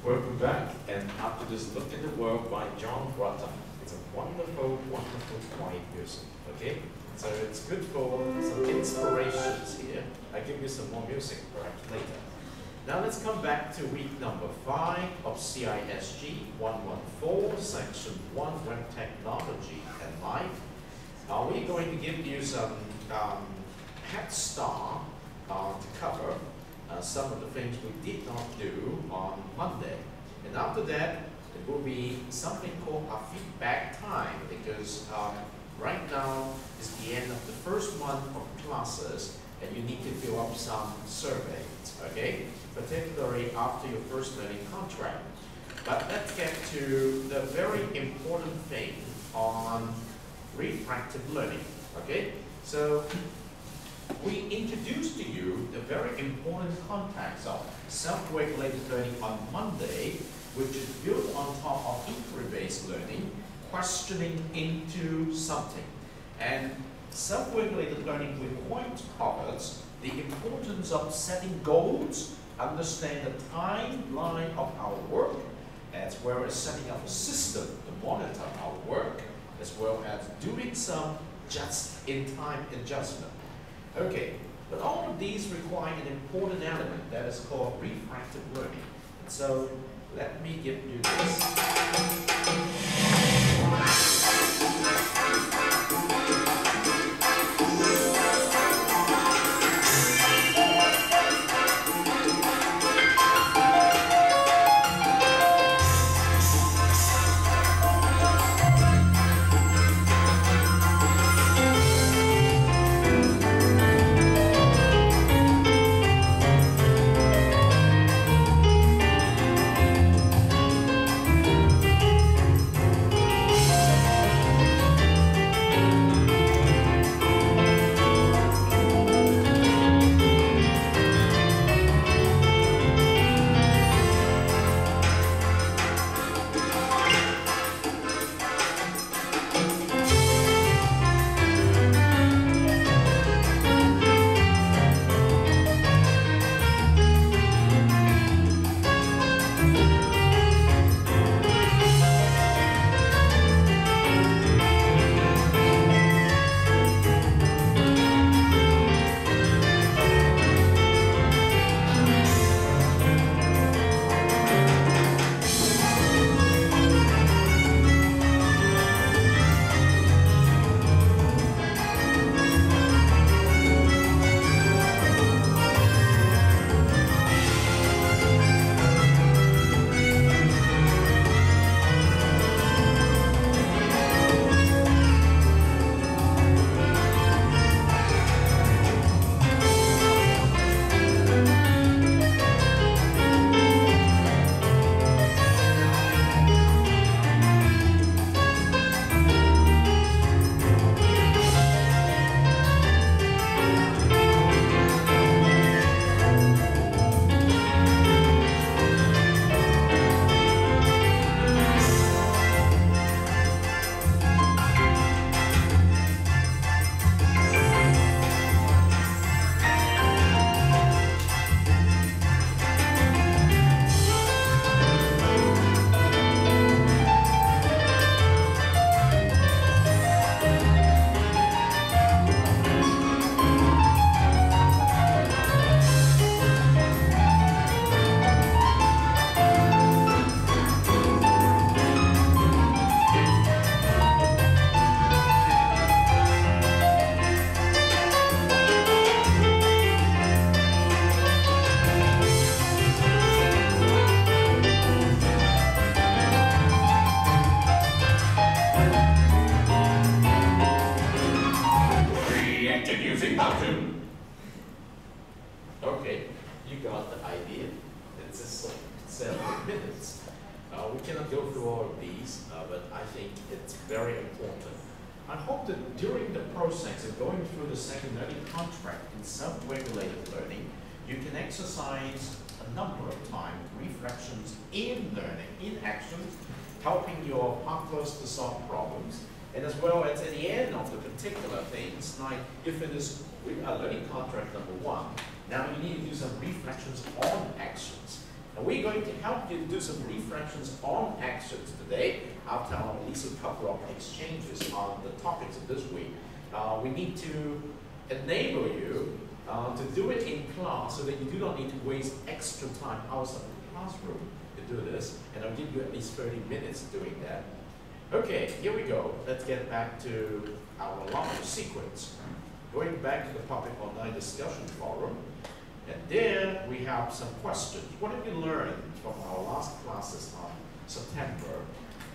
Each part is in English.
Welcome back, and after this look at the world by John Rutter, it's a wonderful, wonderful quiet music, okay? So it's good for some inspirations here. I'll give you some more music perhaps later. Now let's come back to week number 5 of CISG114, section 1, Web Technology and Life. We're going to give you some head start to cover some of the things we did not do on Monday. And after that, it will be something called a feedback time, because right now is the end of the first month of classes and you need to fill up some surveys, okay? Particularly after your first learning contract. But let's get to the very important thing on refractive learning, okay? So we introduced to you the very important context of self-regulated learning on Monday, which is built on top of inquiry-based learning, questioning into something. And self-regulated learning requires the importance of setting goals, understand the timeline of our work, as well as setting up a system to monitor our work, as well as doing some just-in-time adjustment. Okay, but all of these require an important element that is called refractive learning. And so, let me give you this. Okay, you got the idea. It's just like 7 minutes. We cannot go through all of these, but I think it's very important. I hope that during the process of going through the second learning contract in self-regulated learning, you can exercise a number of times reflections in learning, in actions, helping your partners to solve problems, and as well as at the end of the particular things, like if it is learning contract number 1, now you need to do some reflections on actions. And And we're going to help you do some reflections on actions today after at least a couple of exchanges on the topics of this week. We need to enable you to do it in class so that you do not need to waste extra time outside the classroom to do this. And I'll give you at least 30 minutes doing that. Okay, here we go. Let's get back to our long sequence. Going back to the Public Online Discussion Forum. And there we have some questions. What have you learned from our last classes on September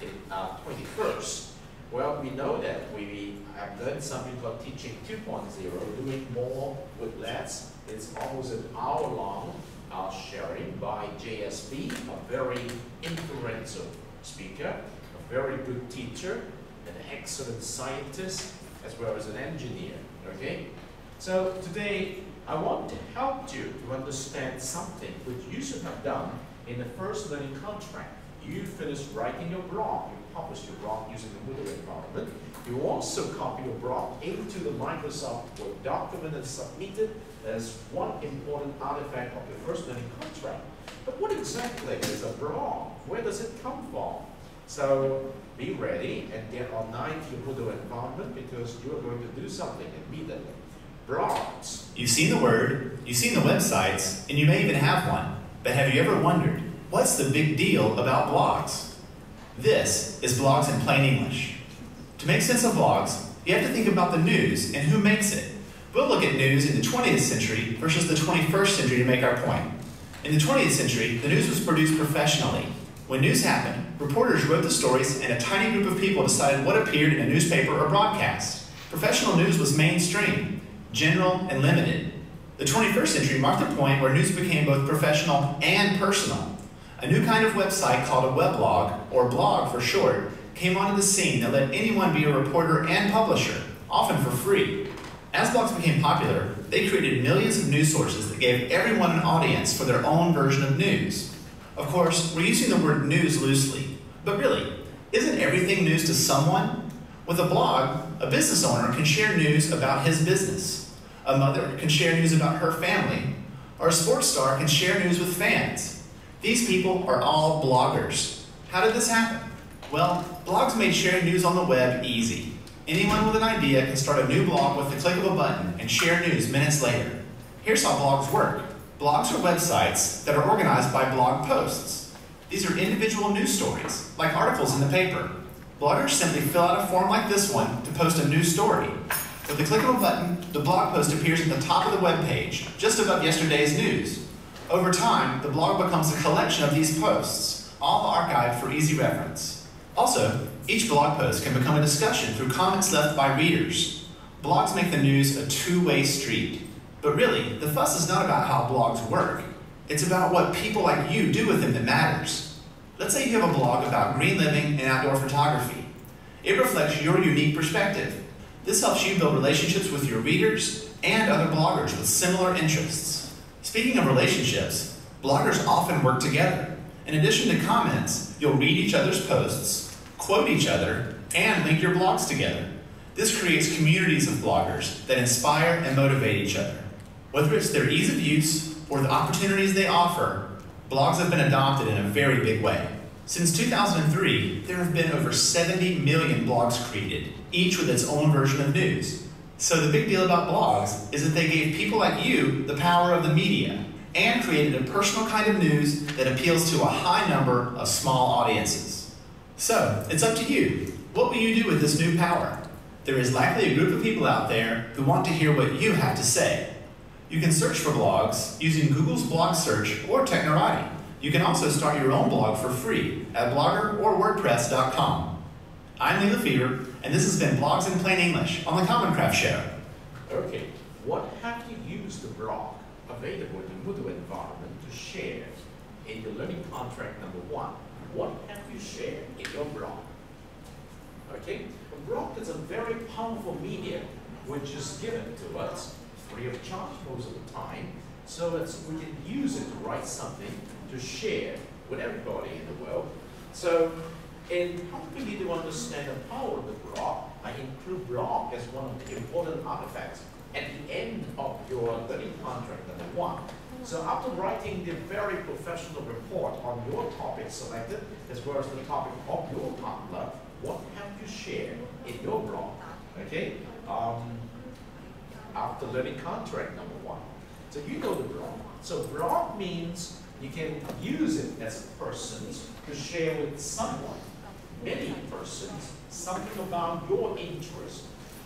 21st? Well, we know that we have learned something called Teaching 2.0, doing more with less. It's almost an hour-long sharing by JSB, a very influential speaker, a very good teacher, an excellent scientist, as well as an engineer, okay? So today, I want to help you to understand something which you should have done in the first learning contract. You finished writing your blog. You published your blog using the Moodle environment. You also copy your blog into the Microsoft Word document and submitted as one important artifact of your first learning contract. But what exactly is a blog? Where does it come from? So be ready and get online to your Moodle environment because you are going to do something immediately. Blogs. You've seen the word, you've seen the websites, and you may even have one. But have you ever wondered, what's the big deal about blogs? This is Blogs in Plain English. To make sense of blogs, you have to think about the news and who makes it. We'll look at news in the 20th century versus the 21st century to make our point. In the 20th century, the news was produced professionally. When news happened, reporters wrote the stories and a tiny group of people decided what appeared in a newspaper or broadcast. Professional news was mainstream, general, and limited. The 21st century marked the point where news became both professional and personal. A new kind of website called a weblog, or blog for short, came onto the scene that let anyone be a reporter and publisher, often for free. As blogs became popular, they created millions of news sources that gave everyone an audience for their own version of news. Of course, we're using the word news loosely, but really, isn't everything news to someone? With a blog, a business owner can share news about his business. A mother can share news about her family, or a sports star can share news with fans. These people are all bloggers. How did this happen? Well, blogs made sharing news on the web easy. Anyone with an idea can start a new blog with the click of a button and share news minutes later. Here's how blogs work. Blogs are websites that are organized by blog posts. These are individual news stories, like articles in the paper. Bloggers simply fill out a form like this one to post a new story. With the click of a button, the blog post appears at the top of the web page, just above yesterday's news. Over time, the blog becomes a collection of these posts, all archived for easy reference. Also, each blog post can become a discussion through comments left by readers. Blogs make the news a two-way street. But really, the fuss is not about how blogs work. It's about what people like you do with them that matters. Let's say you have a blog about green living and outdoor photography. It reflects your unique perspective. This helps you build relationships with your readers and other bloggers with similar interests. Speaking of relationships, bloggers often work together. In addition to comments, you'll read each other's posts, quote each other, and link your blogs together. This creates communities of bloggers that inspire and motivate each other. Whether it's their ease of use or the opportunities they offer, blogs have been adopted in a very big way. Since 2003, there have been over 70 million blogs created, each with its own version of news. So the big deal about blogs is that they gave people like you the power of the media and created a personal kind of news that appeals to a high number of small audiences. So, it's up to you. What will you do with this new power? There is likely a group of people out there who want to hear what you have to say. You can search for blogs using Google's blog search or Technorati. You can also start your own blog for free at blogger or wordpress.com. I'm Lee Lefevre, and this has been Blogs in Plain English on the Common Craft Show. Okay, what have you used the blog available in the Moodle environment to share in your learning contract number 1? What have you shared in your blog? Okay, a blog is a very powerful medium which is given to us free of charge most of the time, so that we can use it to write something to share with everybody in the world. So, in helping you to understand the power of the blog, I include blog as one of the important artifacts at the end of your learning contract number 1. So after writing the very professional report on your topic selected, as well as the topic of your partner, what have you shared in your blog? Okay. After learning contract number 1. So you know the blog. So blog means you can use it as a person to share with someone, many persons, something about your interest.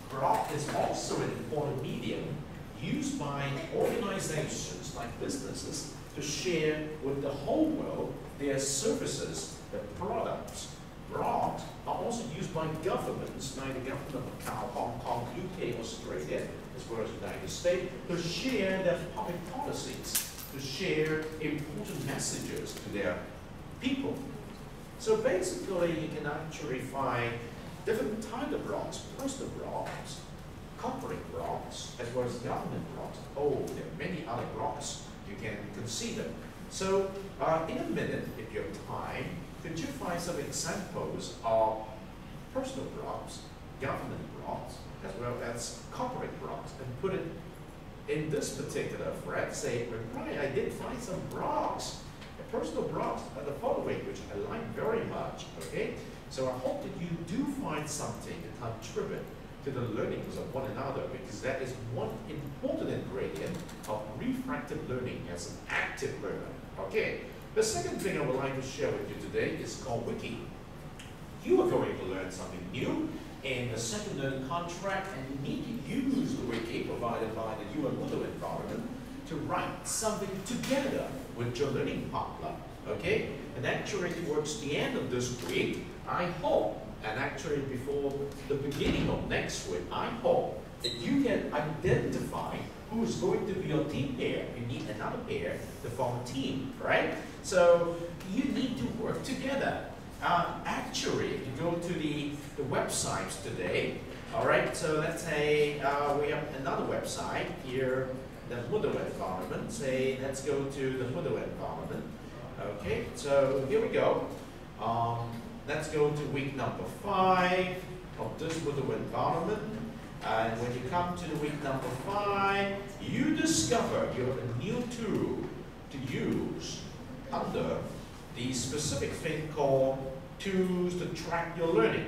Blog is also an important medium used by organizations like businesses to share with the whole world their services, their products. Blogs are also used by governments, like the government of Macau, Hong Kong, UK, Australia, as well as the United States, to share their public policies, to share important messages to their people. So basically, you can actually find different types of blogs, personal blogs, corporate blogs, as well as government blogs. Oh, there are many other blogs you can consider. So in a minute, if you have time, could you find some examples of personal blogs, government blogs, as well as corporate blogs, and put it in this particular thread? Say, right, I did find some blogs, personal blogs are the following, which I like very much, okay? So I hope that you do find something to contribute to the learnings of one another, because that is one important ingredient of refractive learning as an active learner, okay? The second thing I would like to share with you today is called Wiki. You are going to learn something new in the second learning contract, and you need to use the Wiki provided by the UN Moodle environment to write something together with your learning partner, okay? And actually towards the end of this week, I hope, and actually before the beginning of next week, I hope that you can identify who is going to be your team pair. You need another pair to form a team, right? So you need to work together. Actually, if you go to the websites today, all right, so let's say we have another website here, the Moodle environment. Say, let's go to the Moodle environment. Okay, so here we go. Let's go to week number 5 of this Moodle environment. And when you come to the week number 5, you discover you have a new tool to use under the specific thing called tools to track your learning.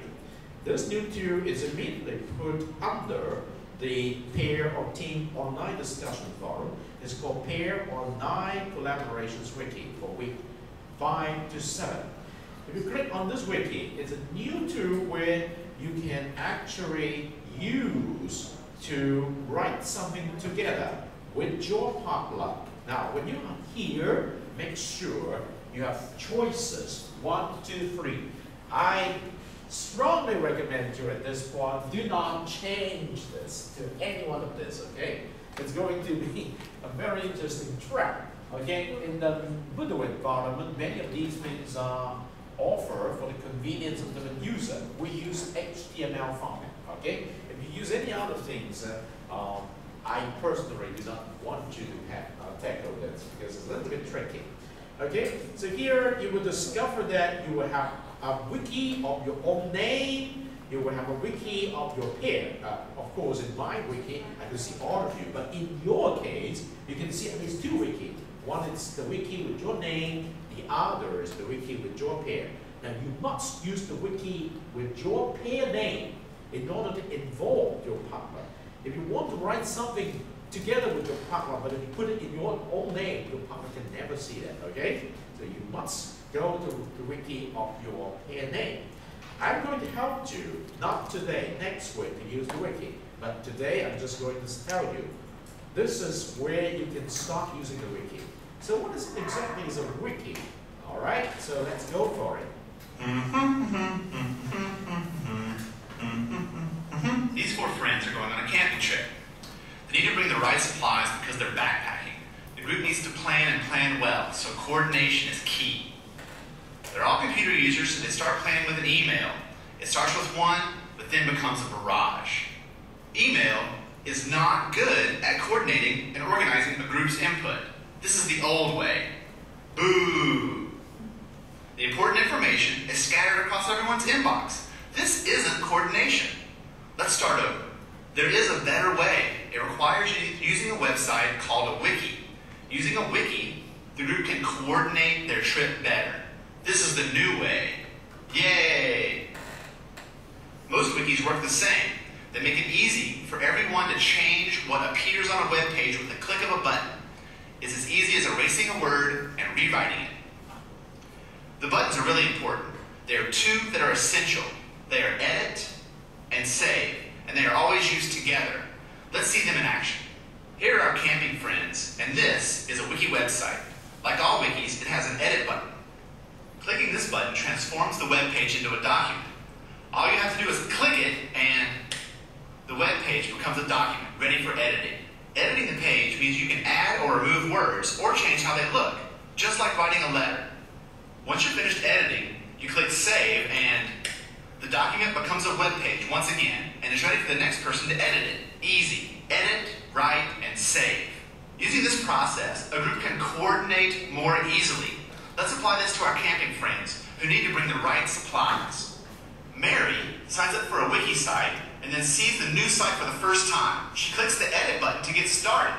This new tool is immediately put under the pair or team online discussion forum. It's called Pair Online Collaborations Wiki for week 5 to 7. If you click on this wiki, it's a new tool where you can actually use to write something together with your partner. Now, when you are here, make sure you have choices 1, 2, 3. I strongly recommend you at this point, do not change this to any one of this, okay? It's going to be a very interesting track, okay? In the Moodle environment, many of these things are offered for the convenience of the user. We use HTML format, okay? If you use any other things, I personally do not want you to have tackle this because it's a little bit tricky. Okay, so here you will discover that you will have a wiki of your own name, you will have a wiki of your pair. Of course, in my wiki, I can see all of you, but in your case, you can see at least 2 wikis. One is the wiki with your name, the other is the wiki with your pair. Now, you must use the wiki with your pair name in order to involve your partner. If you want to write something together with your partner, but if you put it in your own name, your partner can never see that, okay? So you must go to the wiki of your pair name. I'm going to help you, not today, next week to use the wiki, but today I'm just going to tell you, this is where you can start using the wiki. So what is exactly is a wiki? All right, so let's go for it. These 4 friends are going on a camping trip. They need to bring the right supplies because they're backpacking. The group needs to plan and plan well, so coordination is key. They're all computer users, so they start planning with an email. It starts with 1, but then becomes a barrage. Email is not good at coordinating and organizing a group's input. This is the old way. Boo! The important information is scattered across everyone's inbox. This isn't coordination. Let's start over. There is a better way. It requires you using a website called a wiki. Using a wiki, the group can coordinate their trip better. This is the new way. Yay! Most wikis work the same. They make it easy for everyone to change what appears on a web page with a click of a button. It's as easy as erasing a word and rewriting it. The buttons are really important. There are two that are essential. They are edit and save, and they are always used together. Let's see them in action. Here are our camping friends, and this is a wiki website. Like all wikis, it has an edit button. Clicking this button transforms the web page into a document. All you have to do is click it, and the web page becomes a document ready for editing. Editing the page means you can add or remove words or change how they look, just like writing a letter. Once you're finished editing, you click Save, and the document becomes a web page once again, and is ready for the next person to edit it. Easy. Edit, write, and save. Using this process, a group can coordinate more easily. Let's apply this to our camping friends who need to bring the right supplies. Mary signs up for a wiki site and then sees the new site for the first time. She clicks the edit button to get started.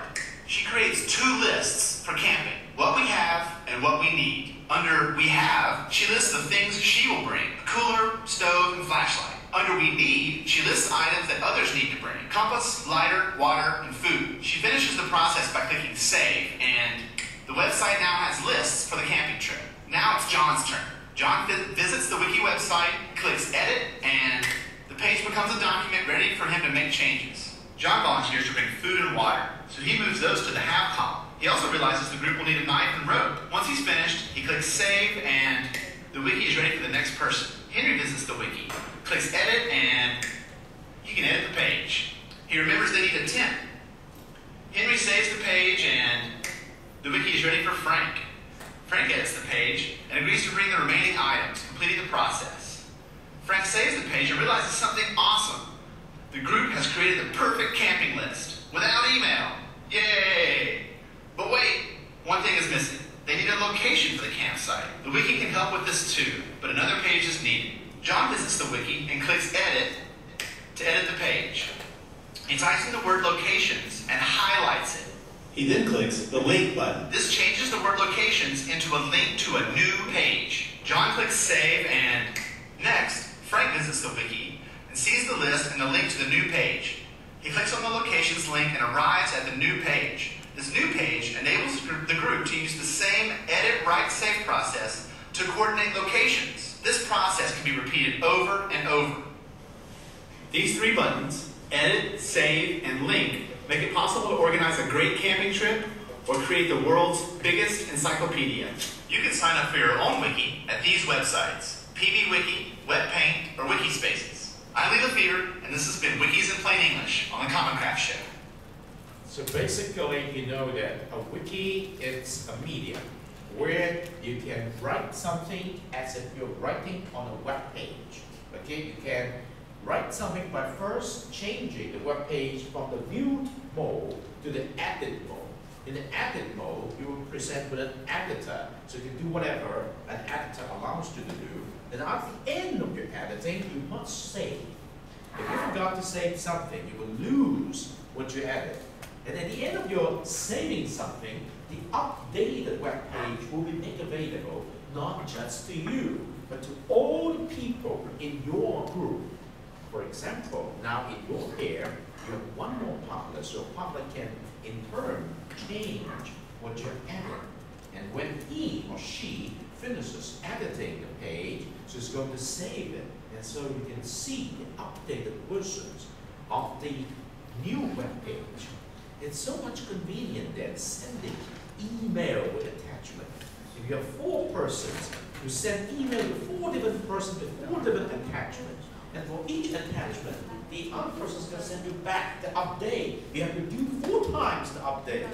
She creates two lists for camping, what we have and what we need. Under we have, she lists the things she will bring, a cooler, stove, and flashlight. Under we need, she lists items that others need to bring, compass, lighter, water, and food. She finishes the process by clicking save, and the website now has lists for the camping trip. Now it's John's turn. John visits the wiki website, clicks edit, and the page becomes a document ready for him to make changes. John volunteers to bring food and water, so he moves those to the have column. He also realizes the group will need a knife and rope. Once he's finished, he clicks save, and the wiki is ready for the next person. Henry visits the wiki, clicks edit, and you can edit the page. He remembers they need a tent. Henry saves the page, and the wiki is ready for Frank. Frank edits the page and agrees to bring the remaining items, completing the process. Frank saves the page and realizes something awesome. The group has created the perfect camping list without email. Yay! But wait, one thing is missing. They need a location for the campsite. The wiki can help with this too, but another page is needed. John visits the wiki and clicks edit to edit the page. He types in the word locations and highlights it. He then clicks the link button. This changes the word locations into a link to a new page. John clicks save, and next, Frank visits the wiki and sees the list and the link to the new page. He clicks on the locations link and arrives at the new page. This new page enables the group to use the same edit, write, save process to coordinate locations. This process can be repeated over and over. These three buttons, edit, save, and link, make it possible to organize a great camping trip or create the world's biggest encyclopedia. You can sign up for your own wiki at these websites, PBWiki, WebPaint, or Wikispaces. I'm Lila Fever, and this has been Wikis in Plain English on the Common Craft Show. So basically, you know that a wiki is a medium where you can write something as if you're writing on a web page. Okay, you can write something by first changing the web page from the viewed mode to the edit mode. In the edit mode, you will present with an editor, so you can do whatever an editor allows you to do. And at the end of your editing, you must save. If you forgot to save something, you will lose what you added. And at the end of your saving something, the updated web page will be made available not just to you, but to all the people in your group. For example, now in your pair, you have one more partner, so partner can in turn change what you're adding. And when he or she finishes editing the page, so it's going to save it. And so you can see the updated versions of the new web page. It's so much convenient than sending email with attachment. If you have 4 persons, you send email to 4 different persons with 4 different attachments. And for each attachment, the other person is going to send you back the update. You have to do 4 times the update.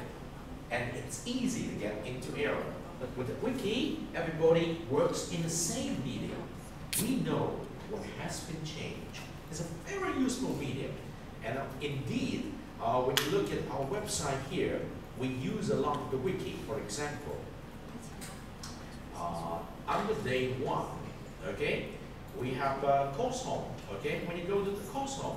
And it's easy to get into error. But with the wiki, everybody works in the same medium. We know what has been changed. It's a very useful medium. And indeed, when you look at our website here, we use a lot of the wiki. For example, under day 1, okay, we have course home. Okay, when you go to the course home,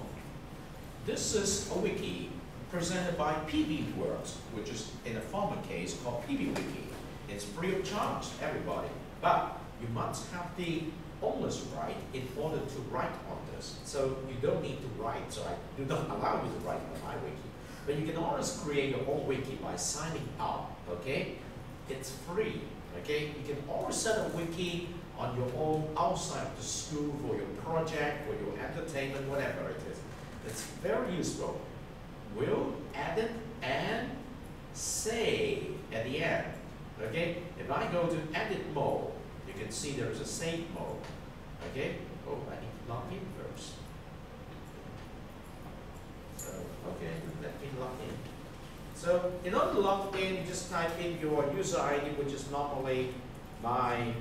this is a wiki presented by PBWorks, which is in a former case called PBWiki. It's free of charge to everybody, but you must have the owner's right in order to write on this. So you don't need to write, so I do not allow you to write on my wiki. But you can always create your own wiki by signing up, okay? It's free, okay? You can always set a wiki on your own outside of the school for your project, for your entertainment, whatever it is. It's very useful. We'll edit and save at the end, okay? If I go to edit mode, you can see there is a save mode, okay? Oh, I need to log in first. So, okay, let me log in. So, in order to log in, you just type in your user ID, which is normally my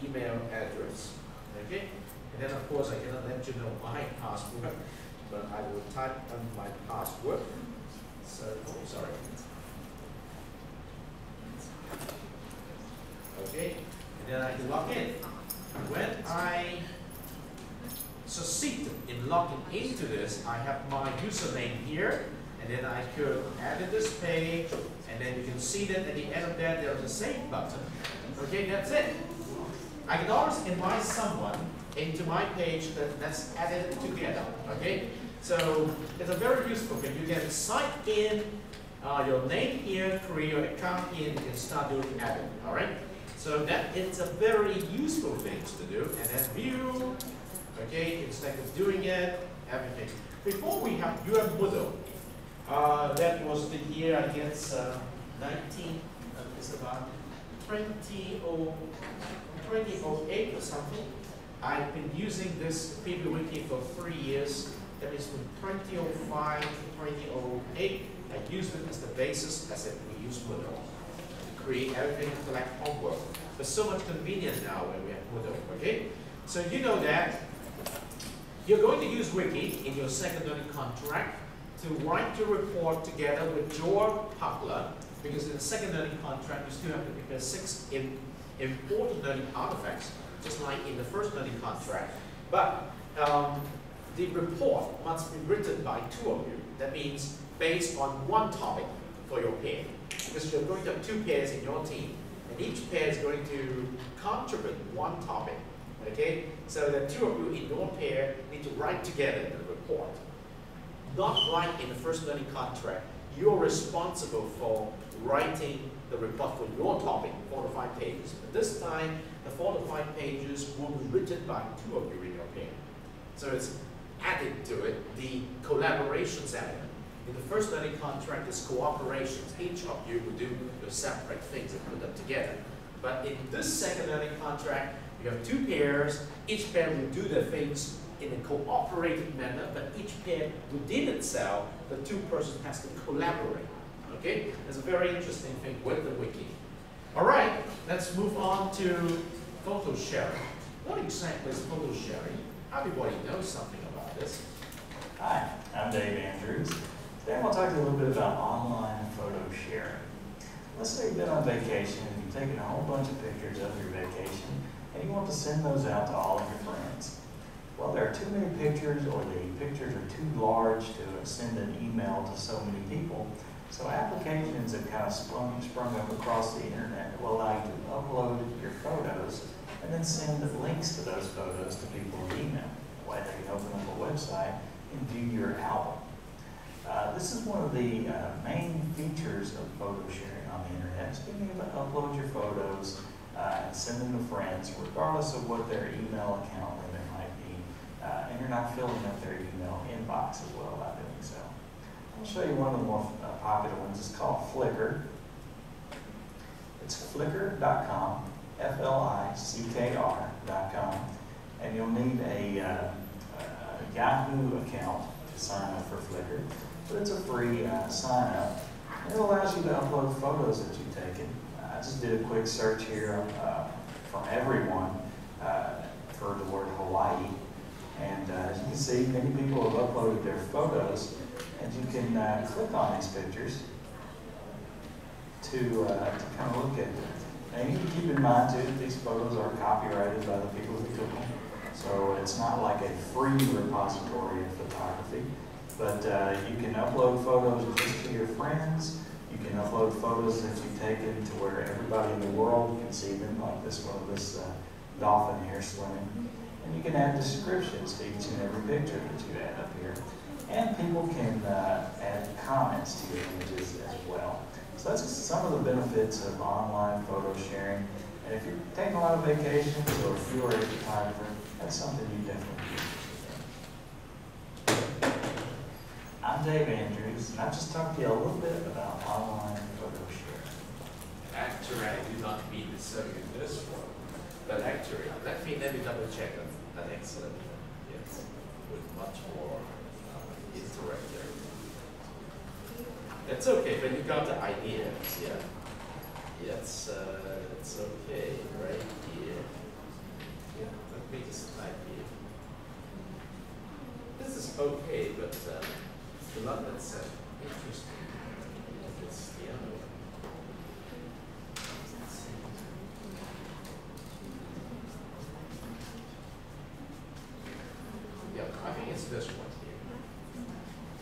email address, okay? And then, of course, I cannot let you know my password, but I will type in my password. So, oh, sorry. Okay, and then I can log in. When I succeed in logging into this, I have my username here, and then I could edit this page, and then you can see that at the end of that there is a save button. Okay, that's it. I can always invite someone into my page that's edited together. Okay, so it's a very useful thing. You can sign in your name here, create your account here, and you can start doing editing. All right. So that is a very useful thing to do. And then view, okay, instead of doing it, everything. Before we have your Moodle, that was the year, I guess, 19, it's about 2008 or something. I've been using this PBWiki for 3 years. That means from 2005 to 2008. I used it as the basis. I said we use Moodle. Create everything and collect homework. There's so much convenience now when we have Moodle, okay? So you know that you're going to use Wiki in your second learning contract to write your report together with your publisher, because in the second learning contract you still have to prepare 6 important learning artifacts, just like in the first learning contract. But the report must be written by 2 of you. That means based on one topic for your pair. Because you're going to have 2 pairs in your team, and each pair is going to contribute one topic, okay? So the 2 of you in your pair need to write together the report. Not like in the first learning contract, you're responsible for writing the report for your topic, 4 to 5 pages. But this time, the 4 to 5 pages will be written by 2 of you in your pair. So it's added to it the collaborations element. In the first learning contract, is cooperations. Each of you will do your separate things and put them together. But in this second learning contract, you have 2 pairs. Each pair will do their things in a cooperative manner, but each pair within itself, the 2 persons has to collaborate. Okay? It's a very interesting thing with the wiki. All right, let's move on to photo sharing. What exactly is photo sharing? Everybody knows something about this. Hi, I'm Dave Andrews. Today I'm going to talk to you a little bit about online photo sharing. Let's say you've been on vacation and you've taken a whole bunch of pictures of your vacation and you want to send those out to all of your friends. Well, there are too many pictures, or the pictures are too large to send an email to so many people. So applications have kind of sprung up across the internet that will allow you to upload your photos and then send links to those photos to people in email. That way they can open up a website and view your album. This is one of the main features of photo sharing on the internet, is being able to upload your photos and send them to friends, regardless of what their email account limit might be. And you're not filling up their email inbox as well by doing so. I'll show you one of the more popular ones. It's called Flickr. It's flickr.com, Flickr.com, and you'll need a Yahoo account to sign up for Flickr. But it's a free sign up. It allows you to upload photos that you've taken. I just did a quick search here from everyone for the word Hawaii. And as you can see, many people have uploaded their photos, and you can click on these pictures to kind of look at them. And you need to keep in mind too that these photos are copyrighted by the people who took them. So it's not like a free repository of photography. But you can upload photos just to your friends. You can upload photos that you've taken to where everybody in the world can see them, like this one of this dolphin here swimming. And you can add descriptions to each and every picture that you add up here. And people can add comments to your images as well. So that's some of the benefits of online photo sharing. And if you're taking a lot of vacations or if you're a photographer, that's something you definitely do. I'm Dave Andrews, and I've just talked to you a little bit about online photo sharing. Actually, I do not mean to show you this one, but actually, let me double check an excellent one. Yes, with much more interactive. It's okay, but you got the idea. Yeah, it's okay right here. Yeah, let me just type here. This is okay, but the one that's interesting is the other one. Yeah, I think it's this one here.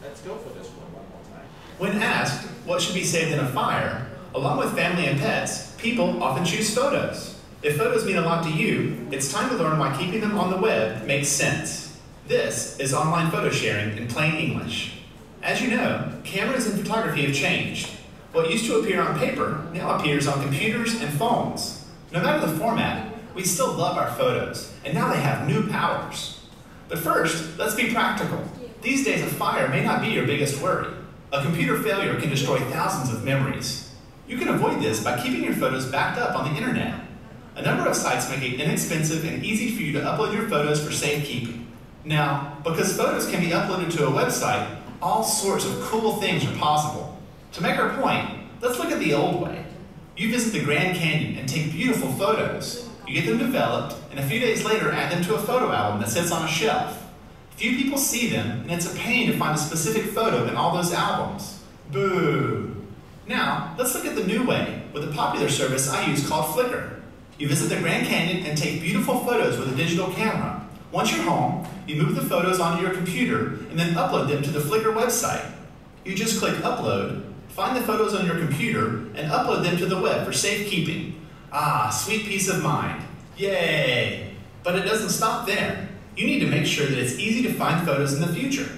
Let's go for this one more time. When asked what should be saved in a fire, along with family and pets, people often choose photos. If photos mean a lot to you, it's time to learn why keeping them on the web makes sense. This is online photo sharing in plain English. As you know, cameras and photography have changed. What used to appear on paper now appears on computers and phones. No matter the format, we still love our photos, and now they have new powers. But first, let's be practical. These days, a fire may not be your biggest worry. A computer failure can destroy thousands of memories. You can avoid this by keeping your photos backed up on the internet. A number of sites make it inexpensive and easy for you to upload your photos for safekeeping. Now, because photos can be uploaded to a website, all sorts of cool things are possible. To make our point, let's look at the old way. You visit the Grand Canyon and take beautiful photos. You get them developed, and a few days later add them to a photo album that sits on a shelf. Few people see them, and it's a pain to find a specific photo in all those albums. Boo! Now, let's look at the new way with a popular service I use called Flickr. You visit the Grand Canyon and take beautiful photos with a digital camera. Once you're home, you move the photos onto your computer and then upload them to the Flickr website. You just click Upload, find the photos on your computer, and upload them to the web for safekeeping. Ah, sweet peace of mind. Yay! But it doesn't stop there. You need to make sure that it's easy to find photos in the future.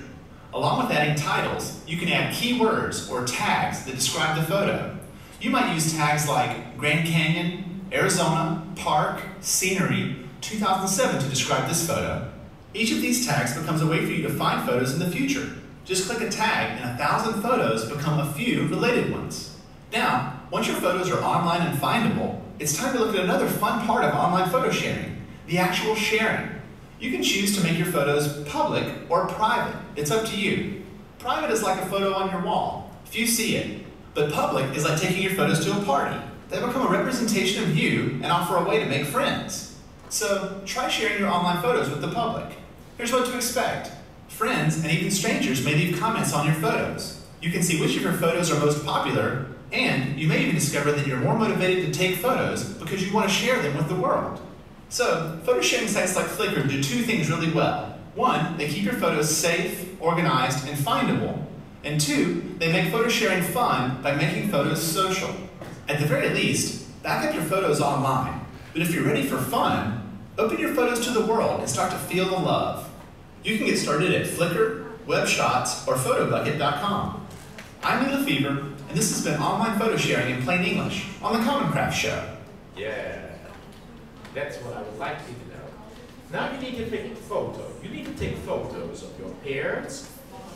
Along with adding titles, you can add keywords or tags that describe the photo. You might use tags like Grand Canyon, Arizona, Park, Scenery, 2007 to describe this photo. Each of these tags becomes a way for you to find photos in the future. Just click a tag and 1,000 photos become a few related ones. Now, once your photos are online and findable, it's time to look at another fun part of online photo sharing, the actual sharing. You can choose to make your photos public or private. It's up to you. Private is like a photo on your wall. Few see it. But public is like taking your photos to a party. They become a representation of you and offer a way to make friends. So try sharing your online photos with the public. Here's what to expect. Friends and even strangers may leave comments on your photos. You can see which of your photos are most popular, and you may even discover that you're more motivated to take photos because you want to share them with the world. So, photo sharing sites like Flickr do two things really well. One, they keep your photos safe, organized, and findable. And two, they make photo sharing fun by making photos social. At the very least, back up your photos online. But if you're ready for fun, open your photos to the world and start to feel the love. You can get started at Flickr, WebShots, or Photobucket.com. I'm Lee Lefevre, and this has been online photo sharing in plain English on the Common Craft Show. Yeah, that's what I would like you to know. Now you need to take a photo. You need to take photos of your parents.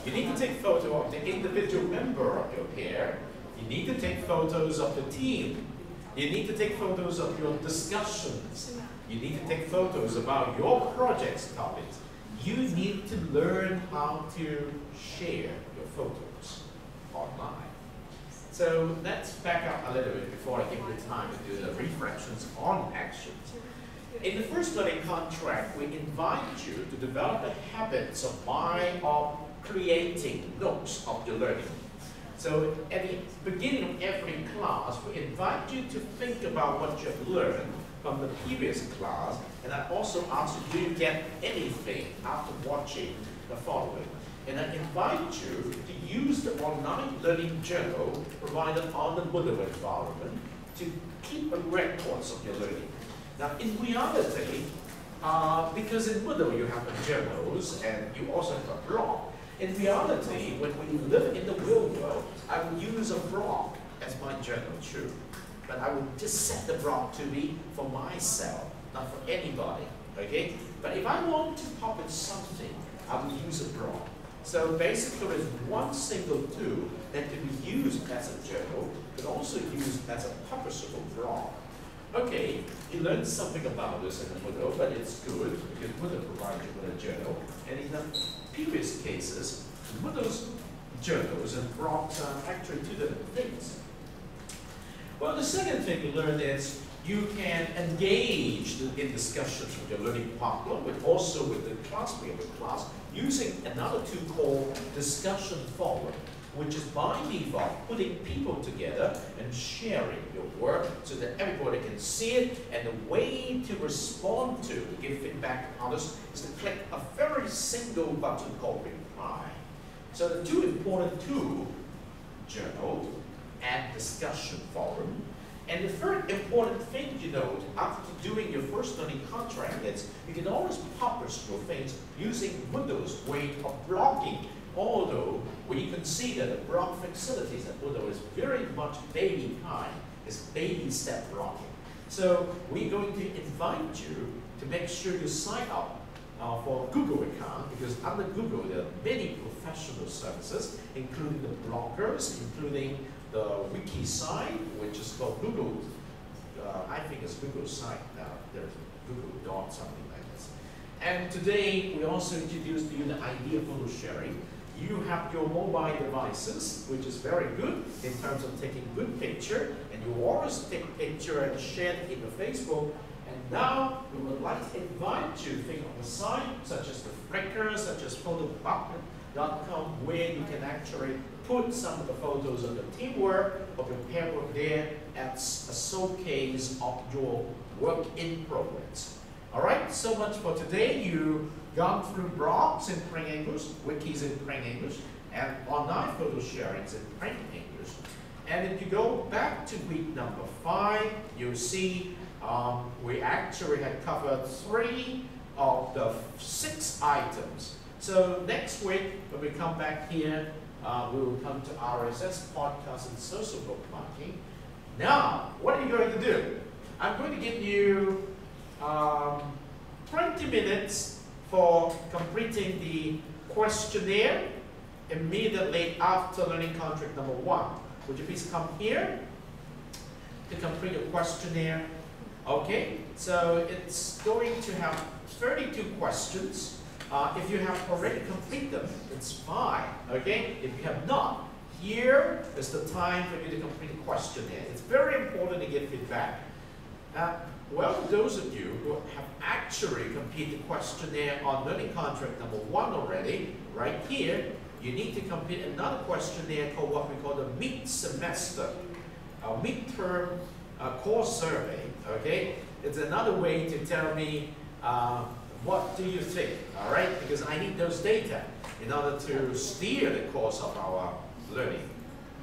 You need to take photo of the individual member of your pair. You need to take photos of the team. You need to take photos of your discussions. You need to take photos about your project's topics. You need to learn how to share your photos online. So let's back up a little bit before I give you time to do the reflections on actions. In the first learning contract, we invite you to develop the habits of creating notes of your learning. So at the beginning of every class, we invite you to think about what you've learned from the previous class, and I also ask you, do you get anything after watching the following? and I invite you to use the online learning journal provided on the Moodle environment to keep a records of your learning. Now, in reality, because in Moodle you have the journals and you also have a blog. In reality, when we live in the real world, I would use a blog as my journal too. But I would just set the blog to be for myself, not for anybody, okay? But if I want to publish something, I would use a blog. So basically, there's one single tool that can be used as a journal, but also used as a publishable blog. Okay, you learned something about this in the Moodle, but it's good because Moodle provides you with a journal. And in the previous cases, Moodle's journals and blogs are actually two different things. Well, the second thing you learn is you can engage in discussions with your learning partner, but also with the classmate of the class, using another tool called discussion forum, which is by default putting people together and sharing your work so that everybody can see it. And the way to respond to give feedback to others is to click a very single button called reply. So the two important tools, journal and discussion forum. And the third important thing to note after doing your first learning contract is you can always publish your things using Moodle's way of blogging. Although we can see that the blog facilities at Moodle is very much baby kind, it's baby step blogging. So we're going to invite you to make sure you sign up for a Google account, because under Google there are many professional services, including the bloggers, including the wiki site, which is called Google, I think it's Google site now, there's Google dot something like this. And today we also introduced to you the idea of photo sharing. You have your mobile devices, which is very good in terms of taking good picture, and you always take picture and share it in the Facebook. And now we would like to invite you to think of a site such as the Flickr, such as photobucket.com, where you can actually put some of the photos of your teamwork, of your pair work there as a showcase of your work in progress. All right, so much for today. You've gone through blogs in plain English, wikis in plain English, and online photo sharings in plain English. And if you go back to week number 5, you'll see we actually had covered 3 of the 6 items. So next week, when we come back here, we will come to RSS podcast and social bookmarking. Now, what are you going to do? I'm going to give you 20 minutes for completing the questionnaire immediately after learning contract number 1. Would you please come here to complete a questionnaire? Okay, so it's going to have 32 questions. If you have already completed them, it's fine, okay? If you have not, here is the time for you to complete the questionnaire. It's very important to get feedback. Well, those of you who have actually completed the questionnaire on learning contract number 1 already, right here, you need to complete another questionnaire called what we call the mid-semester, midterm course survey, okay? It's another way to tell me what do you think, all right? Because I need those data in order to steer the course of our learning.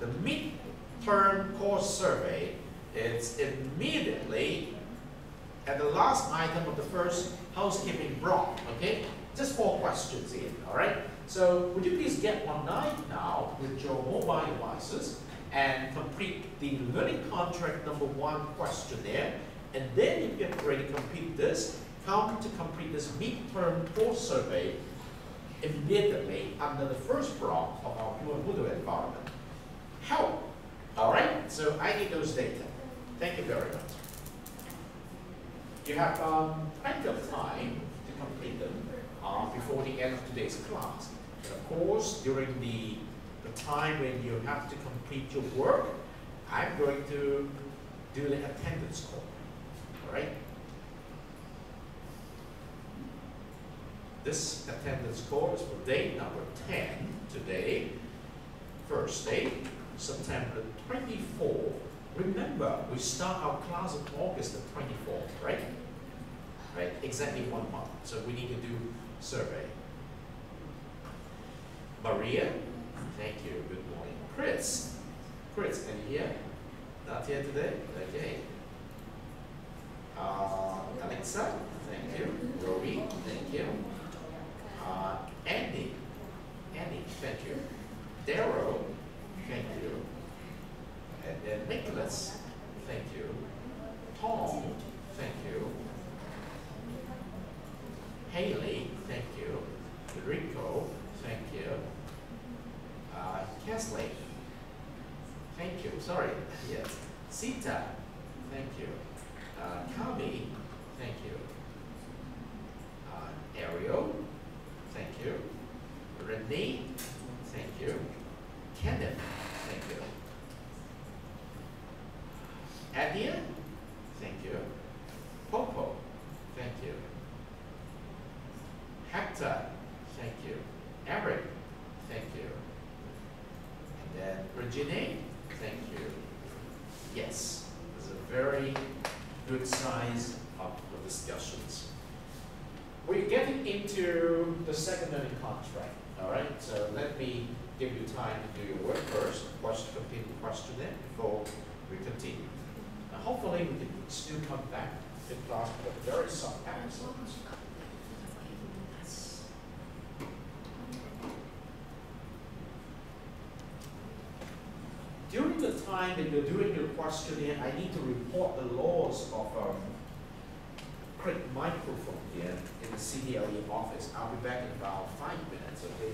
The midterm course survey, it's immediately at the last item of the first housekeeping block, okay? Just 4 questions here, all right? So would you please get online now with your mobile devices and complete the learning contract number 1 questionnaire, and then if you have already completed this, come to complete this midterm course survey immediately under the first block of our pure Moodle environment. Help, all right? So I need those data. Thank you very much. You have plenty of time to complete them before the end of today's class. And of course, during the time when you have to complete your work, I'm going to do the attendance score, all right? This attendance score is for day number 10 today, Thursday, September 24th. Remember, we start our class on August the 24th, right? Right, exactly 1 month. So we need to do survey. Maria, thank you, good morning. Chris, Chris, are you here? Not here today? Okay. Alexa, thank you. Rory, thank you. Andy, thank you. Daryl, thank you. And then Nicholas, thank you. Tom, thank you. Haley, thank you. Rico, thank you. Kesley, thank you. Sorry, yes. Sita, thank you. Kami, thank you. Ariel, thank you. Renee, thank you. Kenneth, thank you. Adia, thank you. Popo, thank you. Hector, thank you. Eric, thank you. And then Regine, thank you. Yes, it's a very good size of the discussions. We're getting into the second learning contract, all right? So let me give you time to do your work first, complete the questionnaire before we continue. Now, hopefully we can still come back to class with very soft accents. During the time that you're doing your questionnaire, I need to report the laws of quick microphone here in the CDLE office. I'll be back in about 5 minutes, okay?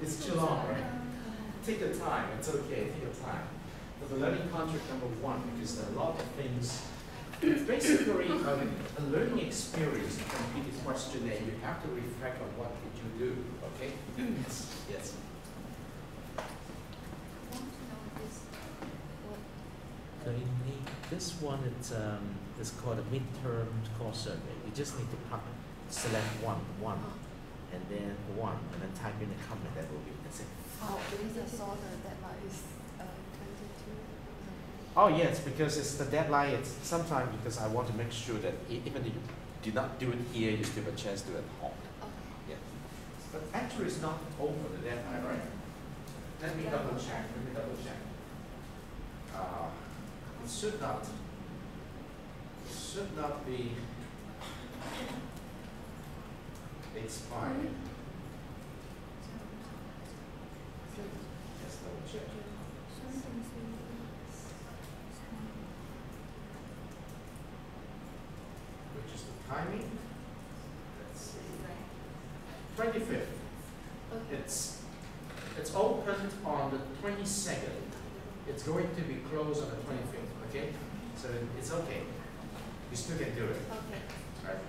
It's too long, right? Take your time, it's okay, take your time. For the learning contract number 1, because there are a lot of things. It's basically a learning experience to complete the questionnaire. You have to reflect on what did you do, okay? Yes. Yes. This one, it's called a midterm course survey. You just need to select one, and then type in a comment. That will be, that's it. Oh, because I saw the deadline is 22. Oh yes, because it's the deadline. It's sometimes because I want to make sure that even if you do not do it here, you still have a chance to do it at home. Okay. Yeah. But actually, it's not over the deadline, right? Let me double check. It should not be expired. Let's double check. Which is the timing? Let's see. 25th. Okay. It's opened on the 22nd. It's going to be closed on the 25th, okay? So it's okay. You still can do it. Okay. Right?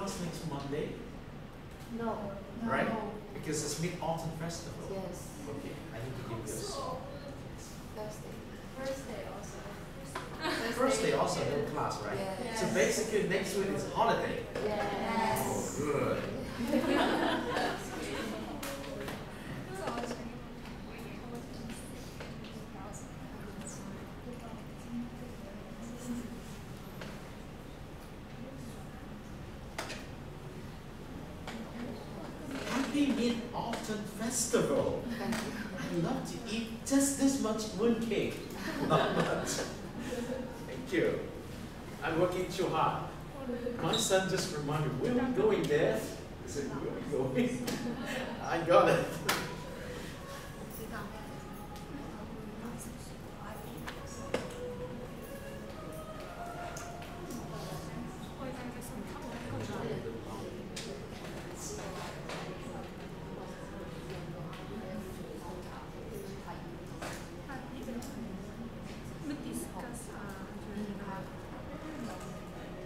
class next Monday? No. Right? Because it's Mid-Autumn Festival. Yes. Okay, I need to give you a song. Thursday also. Thursday also no class, right? Yes. So basically next week is holiday. Yes. Oh, good. Happy Mid-Autumn Festival. I love to eat just this much mooncake. Not much. Thank you. I'm working too hard. My son just reminded me, where are we going there? I said, where are we going? I got it.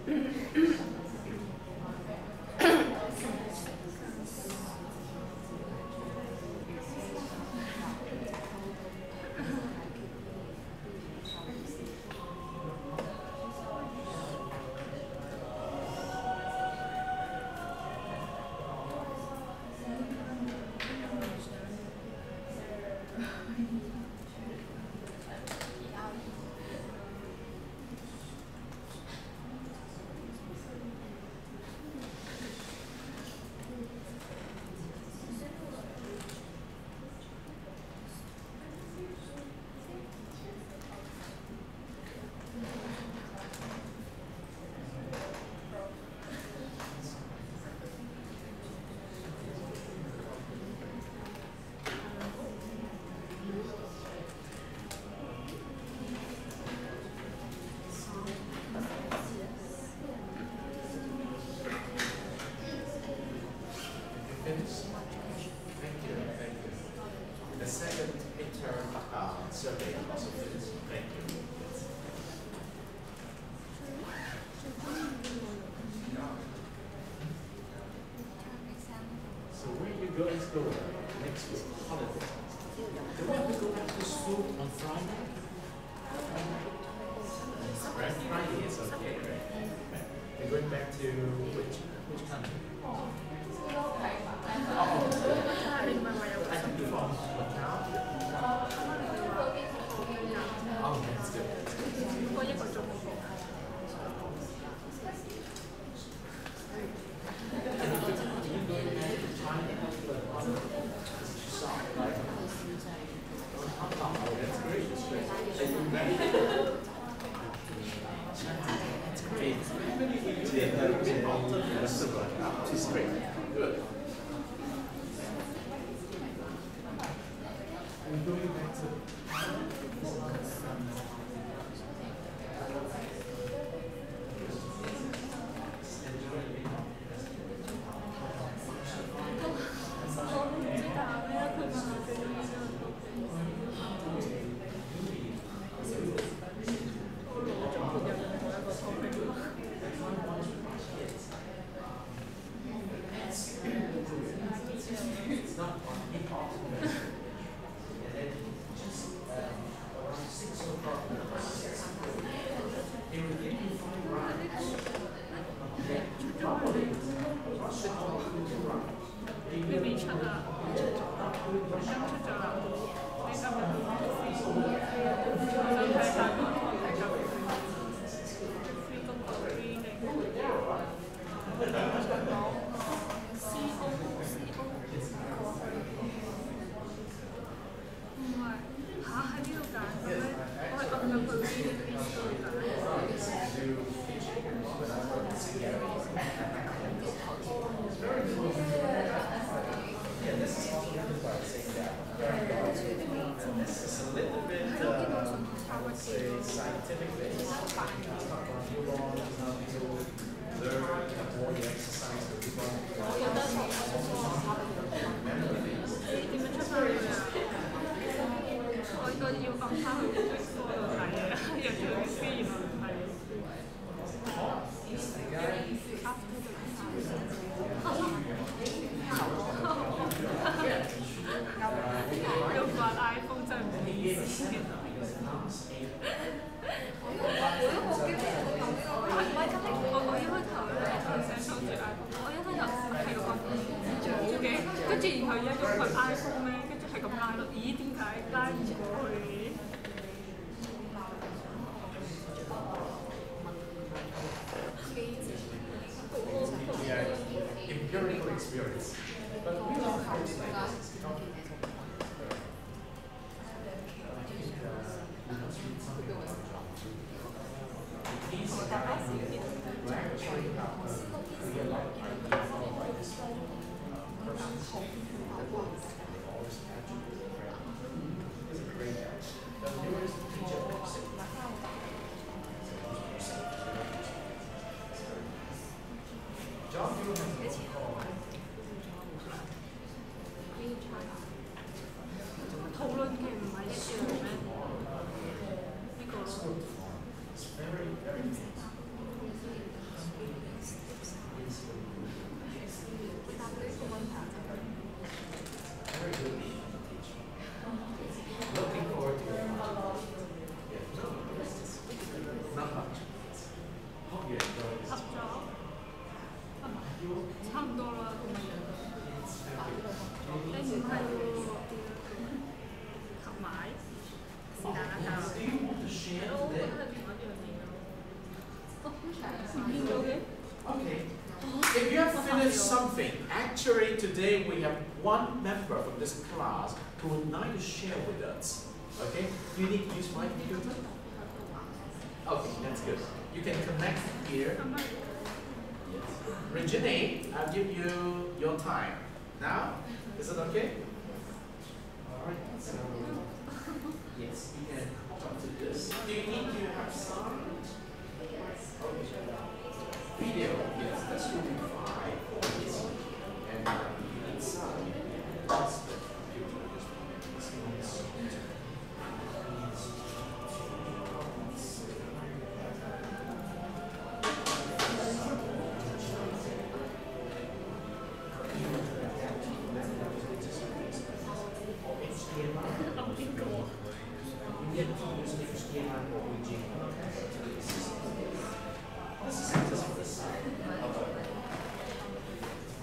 Thank you. The second midterm survey also finished. Thank you. So where are you going to go next week? Holiday. Do we have to go back to school on Friday? Right? Friday is okay, right? We're going back to which country? Oh, that's good. She's great. Good. I'm going back to it's not on impossible. And then just around 6 o'clock, they will give you 5 rounds. Okay? Probably, rush it all through 2 rounds. Maybe each other. This is a little bit, I would say, scientific based. How to learn more the exercise that we want. 咗佢 iPhone 咧，跟住係咁拉咯。咦？點解拉唔過去？ Empirical experience. But we love how it's like this. John, you have 討論嘅唔係一樣咩？呢個咯。 Looking forward to it. Not much. Hope you enjoy this. 合咗，差唔多啦。你唔係要合埋，是但啦。 Do you want to share today? 唔見咗嘅。 Okay. If you have finished something, actually today we have one member from this class who would like to share with us. Okay? Do you need to use my computer? Okay, that's good. You can connect here. Regine, I'll give you your time. Now, is it okay? Alright, so yes, you can talk to this. Do you need to have sound? Okay. Video, yes, that's will be fine. Yes. And you need sound. That's the computer.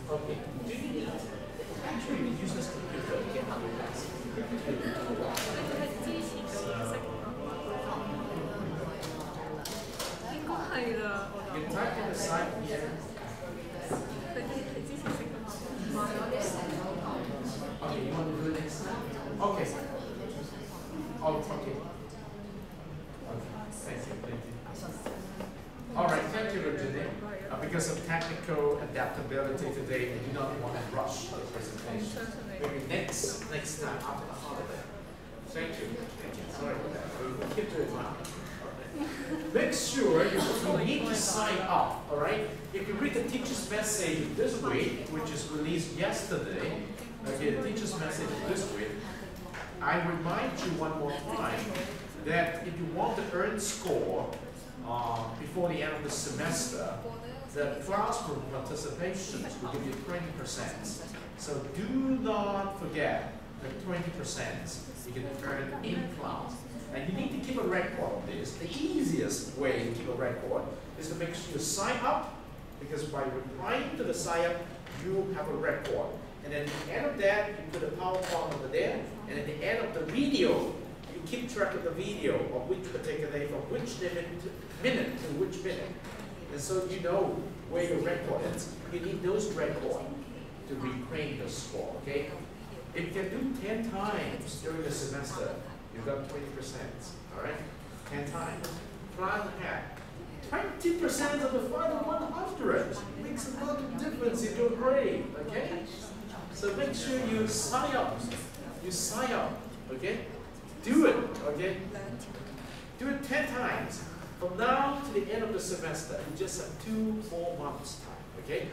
Okay. Do you need it? Actually, we use this computer to get out of class. 應該係啦，我 You 諗。 type on the side here. 佢哋之前識㗎嘛？ Okay, you want to do it next time? Okay. Oh, okay. Okay. Thank you. All right, thank you, Virginia. Because of technical adaptability today, we do not want to rush the presentation. Maybe next time after the holiday. Thank you. Sorry for that. We'll keep doing that. Make sure you need to sign up, all right? If you read the teacher's message this week, which is released yesterday, okay, the teacher's message this week, I remind you one more time that if you want to earn score before the end of the semester, the classroom participations will give you 20%. So do not forget the 20% you can earn in class. And you need to keep a record of this. The easiest way to keep a record is to make sure you sign up, because by replying to the sign up, you have a record. And then at the end of that, you put a PowerPoint over there, and at the end of the video, you keep track of the video of which particular day, from which minute to which minute. And so you know where your record is. You need those records to reclaim the score, okay? If you can do 10 times during the semester, you've got 20%, all right? 10 times. Plan ahead. 20% of the final 100 makes a lot of difference in your grade, okay? So make sure you sign up. You sign up, okay? Do it, okay? Do it 10 times. From now to the end of the semester, you just have 2 more months' time, okay?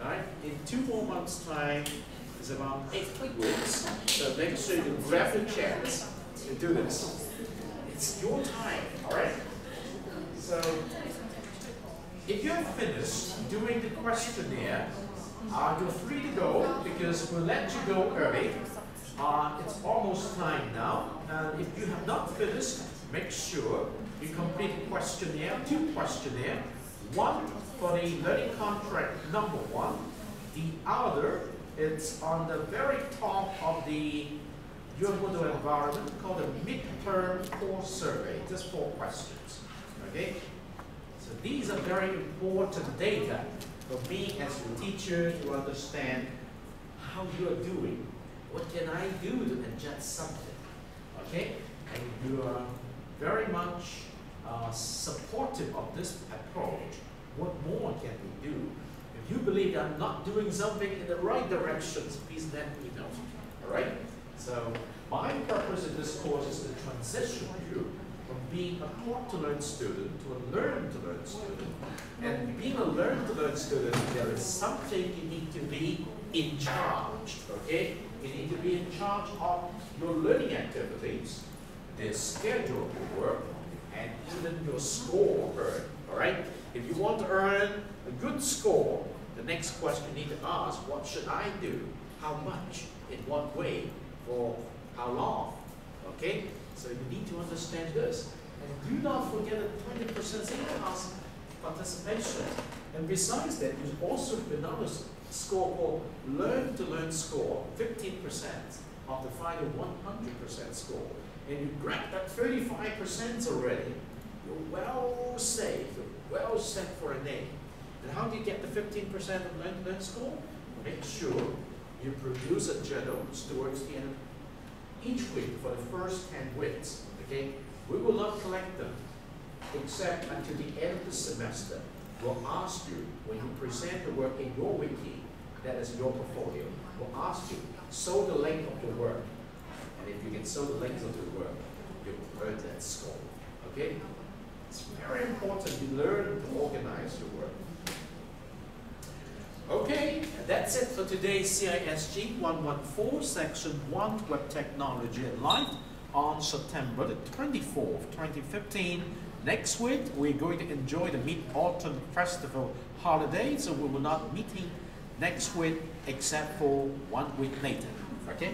All right? In 2 more months' time, it's about 8 weeks. So make sure you grab your chance to do this. It's your time, all right? So if you're finished doing the questionnaire, you're free to go, because we'll let you go early. It's almost time now. And if you have not finished, make sure you complete the questionnaire, 2 questionnaires. One for the learning contract number 1, the other It's on the very top of the your Moodle environment called the midterm course survey. Just 4 questions. Okay? So these are very important data for me as a teacher to understand how you are doing. What can I do to adjust something? Okay? And you are very much supportive of this approach. What more can we do? If you believe I'm not doing something in the right directions, please let me know. All right? So my purpose in this course is to transition you from being a taught-to-learn student to a learn-to-learn student. And being a learn-to-learn student, there is something you need to be in charge. Okay? You need to be in charge of your learning activities, the schedule of your work, and even your score earned. All right? If you want to earn a good score, the next question you need to ask, what should I do? How much? In what way? For how long? Okay? So you need to understand this. And do not forget the 20% in-class participation. And besides that, you also have another score called Learn to Learn score, 15% of the final 100% score. And you grab that 35% already, you're well saved, you're well set for a name. And how do you get the 15% of Learn to Learn score? Make sure you produce a journal towards the end of each week for the first 10 weeks. Okay? We will not collect them except until the end of the semester. We'll ask you, when you present the work in your wiki, that is your portfolio, we'll ask you, show the length of your work. And if you can show the length of your work, you'll earn that score. Okay? It's very important you learn to organize your work. Okay, that's it for today's CISG114 Section 1 Web Technology and Life on September the 24th, 2015. Next week, we're going to enjoy the Mid-Autumn Festival holiday, so we will not meeting next week except for 1 week later. Okay?